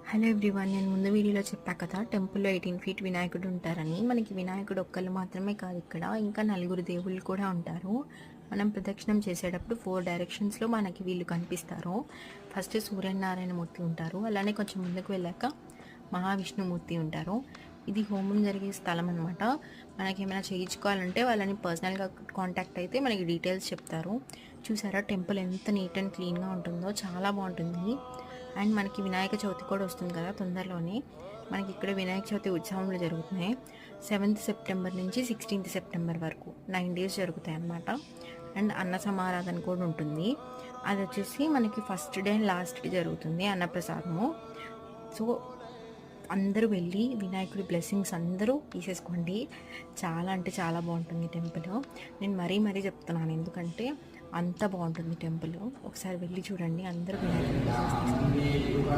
Hello everyone, నేను ముందు వీడియోలో చెప్పా కదా టెంపుల్లో 18 ఫీట్ వినాయకుడు ఉంటారని. మనకి వినాయకుడు ఒక్కళ్ళు మాత్రమే కాదు, ఇక్కడ ఇంకా నలుగురు దేవుళ్ళు కూడా ఉంటారు. మనం ప్రదక్షిణం చేసేటప్పుడు 4 డైరెక్షన్స్లో మనకి వీళ్ళు కనిపిస్తారు. ఫస్ట్ సూర్యనారాయణమూర్తి ఉంటారు, అలానే కొంచెం ముందుకు వెళ్ళాక మహావిష్ణుమూర్తి ఉంటారు. ఇది హోమం జరిగే స్థలం అనమాట. మనకి ఏమైనా చేయించుకోవాలంటే వాళ్ళని పర్సనల్గా కాంటాక్ట్ అయితే మనకి డీటెయిల్స్ చెప్తారు. చూసారా టెంపుల్ ఎంత నీట్ అండ్ క్లీన్గా ఉంటుందో, చాలా బాగుంటుంది. అండ్ మనకి వినాయక చవితి కూడా వస్తుంది కదా తొందరలోనే. మనకి ఇక్కడ వినాయక చవితి ఉత్సవాలు జరుగుతున్నాయి. 7th సెప్టెంబర్ నుంచి 16th సెప్టెంబర్ వరకు 9 days జరుగుతాయి అన్నమాట. అండ్ అన్న సమారాధన కూడా ఉంటుంది. అది వచ్చేసి మనకి first day and last day జరుగుతుంది అన్నప్రసాదము. సో అందరూ వెళ్ళి వినాయకుడి బ్లెస్సింగ్స్ అందరూ తీసేసుకోండి. చాలా అంటే చాలా బాగుంటుంది టెంపుల్. నేను మరీ చెప్తున్నాను, ఎందుకంటే అంత బాగుంటుంది టెంపుల్. ఒకసారి వెళ్ళి చూడండి, అందరూ వినాయకుడి బ్లెస్సింగ్స్ తీసుకోండి.